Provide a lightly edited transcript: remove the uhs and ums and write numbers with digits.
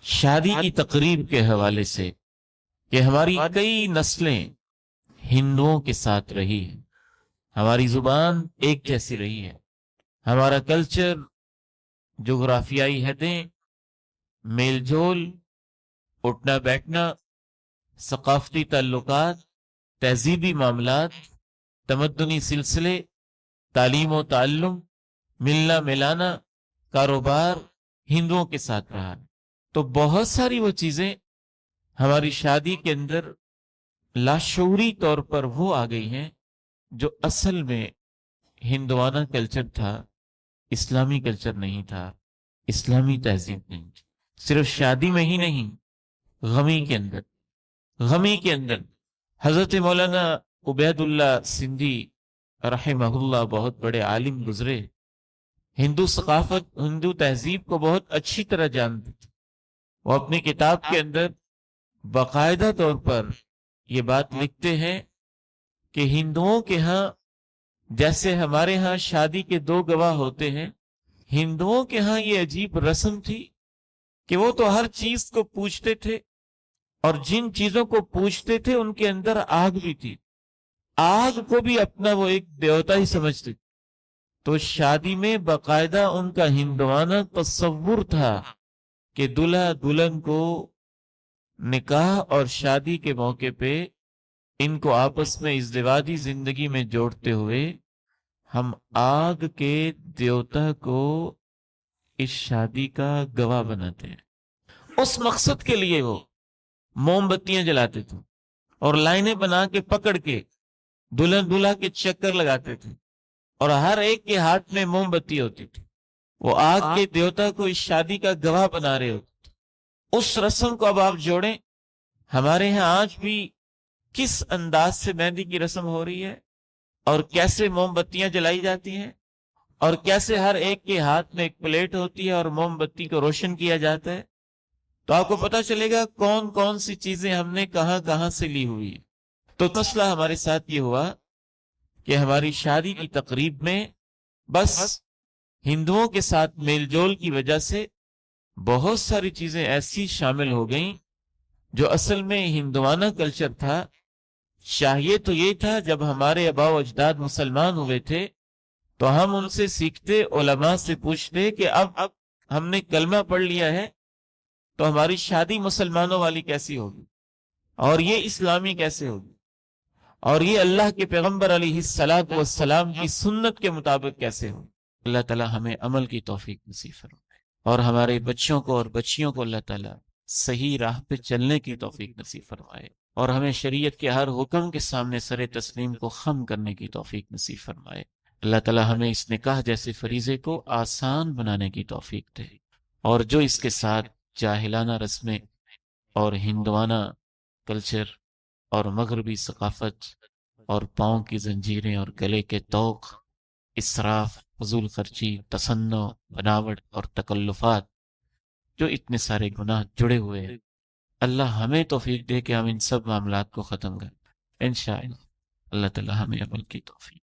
شادی کی تقریب کے حوالے سے کہ ہماری کئی نسلیں ہندوؤں کے ساتھ رہی ہیں، ہماری زبان ایک جیسی رہی ہے، ہمارا کلچر، جغرافیائی حدیں، میل جول، اٹھنا بیٹھنا، ثقافتی تعلقات، تہذیبی معاملات، تمدنی سلسلے، تعلیم و تعلم، ملنا ملانا، کاروبار ہندوؤں کے ساتھ رہا ہے۔ تو بہت ساری وہ چیزیں ہماری شادی کے اندر لاشعوری طور پر وہ آ گئی ہیں جو اصل میں ہندوانہ کلچر تھا، اسلامی کلچر نہیں تھا، اسلامی تہذیب نہیں تھی۔ صرف شادی میں ہی نہیں، غمی کے اندر حضرت مولانا عبید اللہ سندھی رحمہ اللہ بہت بڑے عالم گزرے، ہندو ثقافت، ہندو تہذیب کو بہت اچھی طرح جانتے تھے۔ وہ اپنی کتاب کے اندر باقاعدہ طور پر یہ بات لکھتے ہیں کہ ہندوؤں کے ہاں جیسے ہمارے ہاں شادی کے دو گواہ ہوتے ہیں، ہندوؤں کے ہاں یہ عجیب رسم تھی کہ وہ تو ہر چیز کو پوچھتے تھے، اور جن چیزوں کو پوچھتے تھے ان کے اندر آگ بھی تھی، آگ کو بھی اپنا وہ ایک دیوتا ہی سمجھتے تھے۔ تو شادی میں باقاعدہ ان کا ہندوانہ تصور تھا کہ دلہا دلہن کو نکاح اور شادی کے موقع پہ ان کو آپس میں ازدواجی زندگی میں جوڑتے ہوئے ہم آگ کے دیوتا کو اس شادی کا گواہ بناتے ہیں۔ اس مقصد کے لیے وہ موم بتیاں جلاتے تھے اور لائنیں بنا کے پکڑ کے دلہن دلہا کے چکر لگاتے تھے، اور ہر ایک کے ہاتھ میں موم بتی ہوتی تھی۔ وہ آگ کے دیوتا کو اس شادی کا گواہ بنا رہے ہوتے تھے۔ اس رسم کو اب آپ جوڑیں، ہمارے ہاں آج بھی کس انداز سے مہندی کی رسم ہو رہی ہے، اور کیسے موم بتیاں جلائی جاتی ہیں، اور کیسے ہر ایک کے ہاتھ میں ایک پلیٹ ہوتی ہے اور موم بتی کو روشن کیا جاتا ہے، تو آپ کو پتا چلے گا کون کون سی چیزیں ہم نے کہاں کہاں سے لی ہوئی ہے۔ تو مسئلہ ہمارے ساتھ یہ ہوا کہ ہماری شادی کی تقریب میں بس ہندوؤں کے ساتھ میل جول کی وجہ سے بہت ساری چیزیں ایسی شامل ہو گئیں جو اصل میں ہندوانہ کلچر تھا۔ چاہیے تو یہ تھا جب ہمارے آباء و اجداد مسلمان ہوئے تھے تو ہم ان سے سیکھتے، علماء سے پوچھتے کہ اب ہم نے کلمہ پڑھ لیا ہے تو ہماری شادی مسلمانوں والی کیسی ہوگی، اور یہ اسلامی کیسے ہوگی، اور یہ اللہ کے پیغمبر علیہ الصلوۃ والسلام کی سنت کے مطابق کیسے ہوگی۔ اللہ تعالی ہمیں عمل کی توفیق نصیب فرمائے، اور ہمارے بچوں کو اور بچیوں کو اللہ تعالی صحیح راہ پہ چلنے کی توفیق نصیب فرمائے، اور ہمیں شریعت کے ہر حکم کے سامنے سر تسلیم کو خم کرنے کی توفیق نصیب فرمائے۔ اللہ تعالی ہمیں اس نکاح جیسے فریضے کو آسان بنانے کی توفیق دے، اور جو اس کے ساتھ جاہلانہ رسمیں اور ہندوانہ کلچر اور مغربی ثقافت اور پاؤں کی زنجیریں اور گلے کے طوق، اسراف، فضول خرچی، تصنع، بناوٹ اور تکلفات، جو اتنے سارے گناہ جڑے ہوئے ہیں، اللہ ہمیں توفیق دے کہ ہم ان سب معاملات کو ختم کریں انشاءاللہ۔ اللہ تعالی ہمیں عمل کی توفیق